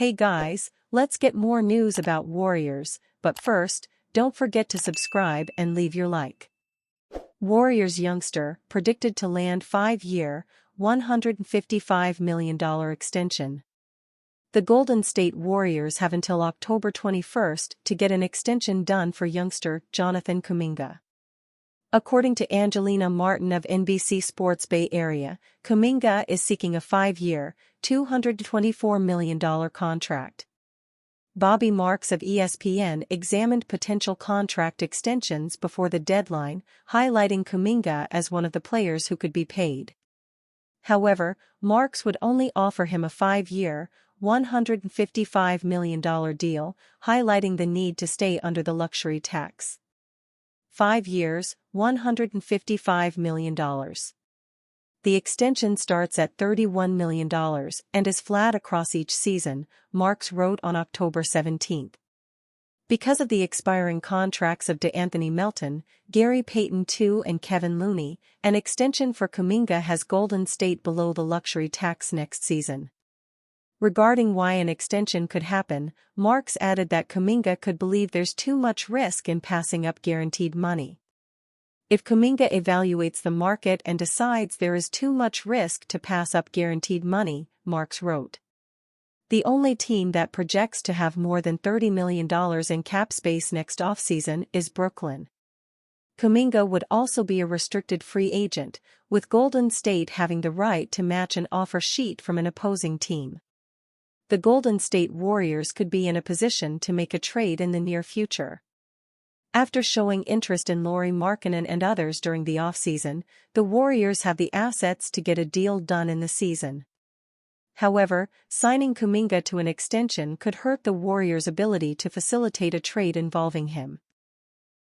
Hey guys, let's get more news about Warriors, but first, don't forget to subscribe and leave your like. Warriors youngster predicted to land 5-year, $155 million extension. The Golden State Warriors have until October 21st to get an extension done for youngster Jonathan Kuminga. According to Angelina Martin of NBC Sports Bay Area, Kuminga is seeking a 5-year, $224 million contract. Bobby Marks of ESPN examined potential contract extensions before the deadline, highlighting Kuminga as one of the players who could be paid. However, Marks would only offer him a 5-year, $155 million deal, highlighting the need to stay under the luxury tax. 5 years, $155 million. The extension starts at $31 million and is flat across each season, Marks wrote on October 17. Because of the expiring contracts of DeAnthony Melton, Gary Payton II and Kevin Looney, an extension for Kuminga has Golden State below the luxury tax next season. Regarding why an extension could happen, Marks added that Kuminga could believe there's too much risk in passing up guaranteed money. If Kuminga evaluates the market and decides there is too much risk to pass up guaranteed money, Marks wrote. The only team that projects to have more than $30 million in cap space next offseason is Brooklyn. Kuminga would also be a restricted free agent, with Golden State having the right to match an offer sheet from an opposing team. The Golden State Warriors could be in a position to make a trade in the near future. After showing interest in Lauri Markkanen and others during the offseason, the Warriors have the assets to get a deal done in the season. However, signing Kuminga to an extension could hurt the Warriors' ability to facilitate a trade involving him.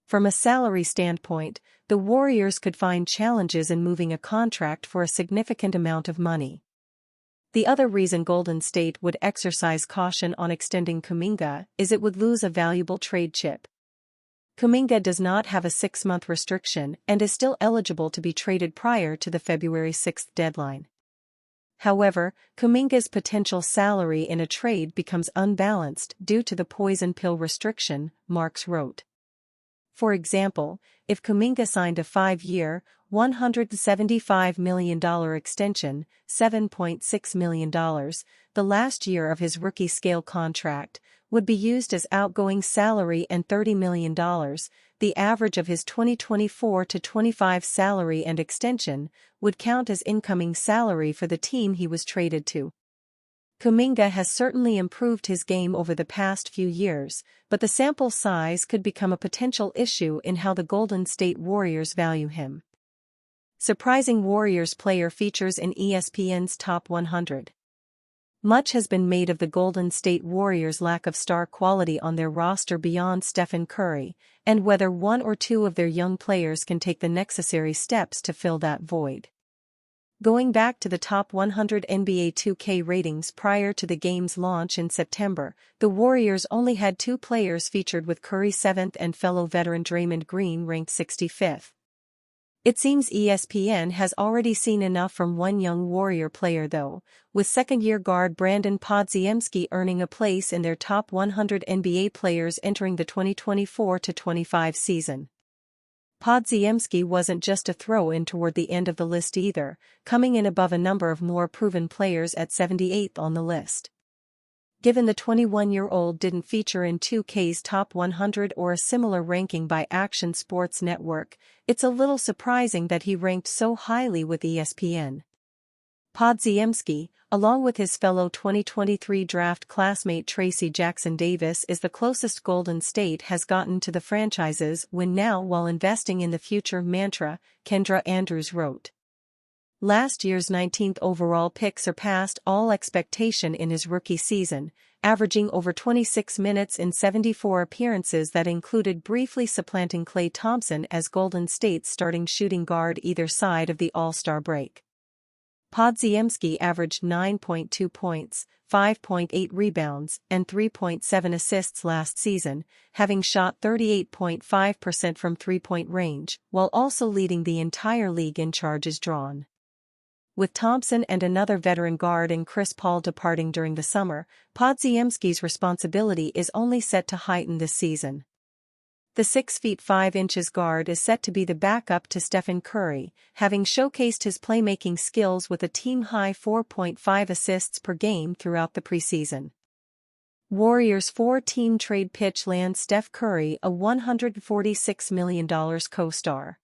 From a salary standpoint, the Warriors could find challenges in moving a contract for a significant amount of money. The other reason Golden State would exercise caution on extending Kuminga is it would lose a valuable trade chip. Kuminga does not have a 6-month restriction and is still eligible to be traded prior to the February 6 deadline. However, Kuminga's potential salary in a trade becomes unbalanced due to the poison pill restriction, Marks wrote. For example, if Kuminga signed a 5-year, $175 million extension, $7.6 million, the last year of his rookie-scale contract, would be used as outgoing salary and $30 million, the average of his 2024-25 salary and extension, would count as incoming salary for the team he was traded to. Kuminga has certainly improved his game over the past few years, but the sample size could become a potential issue in how the Golden State Warriors value him. Surprising Warriors player features in ESPN's Top 100. Much has been made of the Golden State Warriors' lack of star quality on their roster beyond Stephen Curry, and whether one or two of their young players can take the necessary steps to fill that void. Going back to the top 100 NBA 2K ratings prior to the game's launch in September, the Warriors only had 2 players featured, with Curry 7th and fellow veteran Draymond Green ranked 65th. It seems ESPN has already seen enough from one young Warrior player though, with second-year guard Brandon Podziemski earning a place in their top 100 NBA players entering the 2024-25 season. Podziemski wasn't just a throw-in toward the end of the list either, coming in above a number of more proven players at 78th on the list. Given the 21-year-old didn't feature in 2K's Top 100 or a similar ranking by Action Sports Network, it's a little surprising that he ranked so highly with ESPN. Podziemski, along with his fellow 2023 draft classmate Tracy Jackson Davis, is the closest Golden State has gotten to the franchise's win now while investing in the future mantra, Kendra Andrews wrote. Last year's 19th overall pick surpassed all expectation in his rookie season, averaging over 26 minutes in 74 appearances that included briefly supplanting Klay Thompson as Golden State's starting shooting guard either side of the All-Star break. Podziemski averaged 9.2 points, 5.8 rebounds, and 3.7 assists last season, having shot 38.5% from three-point range, while also leading the entire league in charges drawn. With Thompson and another veteran guard in Chris Paul departing during the summer, Podziemski's responsibility is only set to heighten this season. The 6'5" guard is set to be the backup to Stephen Curry, having showcased his playmaking skills with a team-high 4.5 assists per game throughout the preseason. Warriors' 4-team trade pitch lands Steph Curry a $146 million co-star.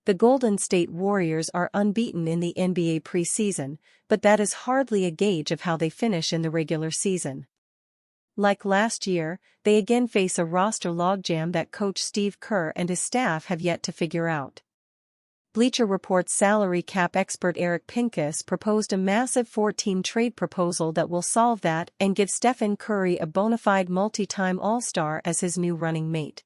The Golden State Warriors are unbeaten in the NBA preseason, but that is hardly a gauge of how they finish in the regular season. Like last year, they again face a roster logjam that coach Steve Kerr and his staff have yet to figure out. Bleacher Report's salary cap expert Eric Pincus proposed a massive 4-team trade proposal that will solve that and give Stephen Curry a bona fide multi-time All-Star as his new running mate.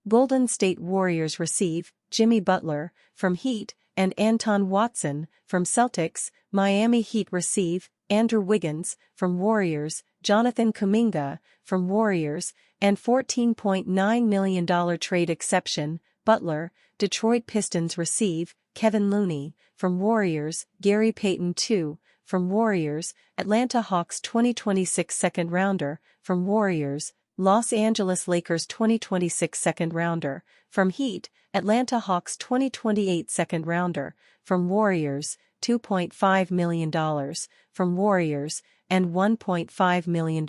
Golden State Warriors receive Jimmy Butler from Heat and Anton Watson from Celtics. Miami Heat receive Andrew Wiggins from Warriors, Jonathan Kuminga from Warriors, and $14.9 million trade exception, Butler. Detroit Pistons receive Kevin Looney from Warriors, Gary Payton II from Warriors, Atlanta Hawks 2026 second-rounder from Warriors, Los Angeles Lakers 2026 second-rounder from Heat, Atlanta Hawks 2028 second-rounder from Warriors, $2.5 million from Warriors, and $1.5 million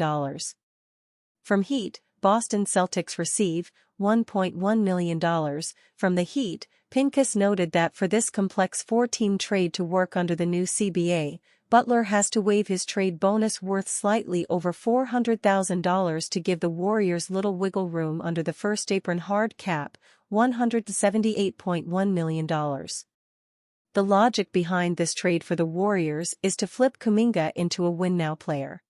from Heat. Boston Celtics receive $1.1 million from the Heat. Pincus noted that for this complex 4-team trade to work under the new CBA, Butler has to waive his trade bonus worth slightly over $400,000 to give the Warriors little wiggle room under the first apron hard cap, $178.1 million. The logic behind this trade for the Warriors is to flip Kuminga into a win-now player.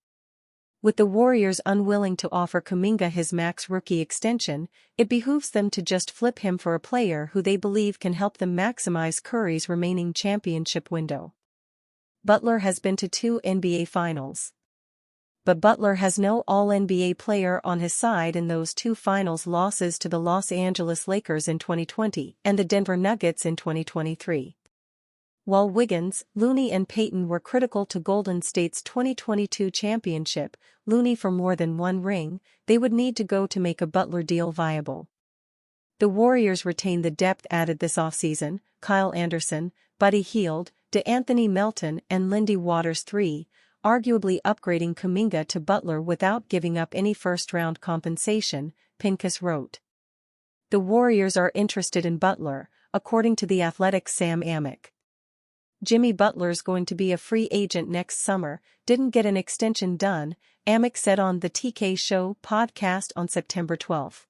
With the Warriors unwilling to offer Kuminga his max rookie extension, it behooves them to just flip him for a player who they believe can help them maximize Curry's remaining championship window. Butler has been to 2 NBA Finals. But Butler has no All-NBA player on his side in those 2 finals losses to the Los Angeles Lakers in 2020 and the Denver Nuggets in 2023. While Wiggins, Looney and Payton were critical to Golden State's 2022 championship, Looney for more than 1 ring, they would need to go to make a Butler deal viable. The Warriors retain the depth added this offseason: Kyle Anderson, Buddy Hield, DeAnthony Melton and Lindy Waters III, arguably upgrading Kuminga to Butler without giving up any first-round compensation, Pincus wrote. The Warriors are interested in Butler, according to The Athletic's Sam Amick. Jimmy Butler's going to be a free agent next summer, didn't get an extension done, Amick said on the TK Show podcast on September 12.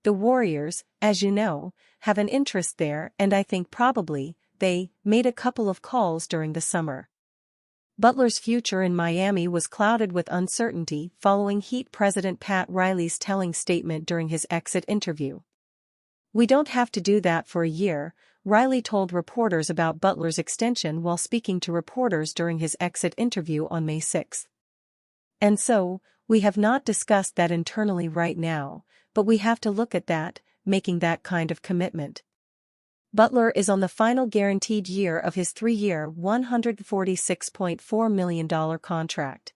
The Warriors, as you know, have an interest there and I think probably, they made a couple of calls during the summer. Butler's future in Miami was clouded with uncertainty following Heat president Pat Riley's telling statement during his exit interview. "We don't have to do that for a year," Riley told reporters about Butler's extension while speaking to reporters during his exit interview on May 6. "And so, we have not discussed that internally right now, but we have to look at that, making that kind of commitment." Butler is on the final guaranteed year of his 3-year, $146.4 million contract.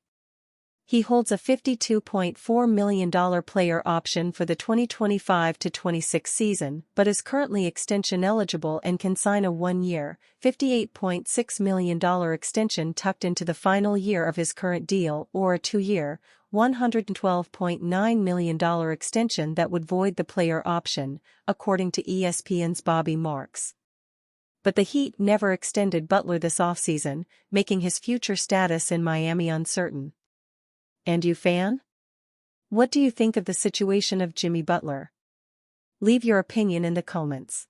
He holds a $52.4 million player option for the 2025-26 season but is currently extension eligible and can sign a 1-year, $58.6 million extension tucked into the final year of his current deal or a 2-year, $112.9 million extension that would void the player option, according to ESPN's Bobby Marks. But the Heat never extended Butler this offseason, making his future status in Miami uncertain. And you, fan? What do you think of the situation of Jimmy Butler? Leave your opinion in the comments.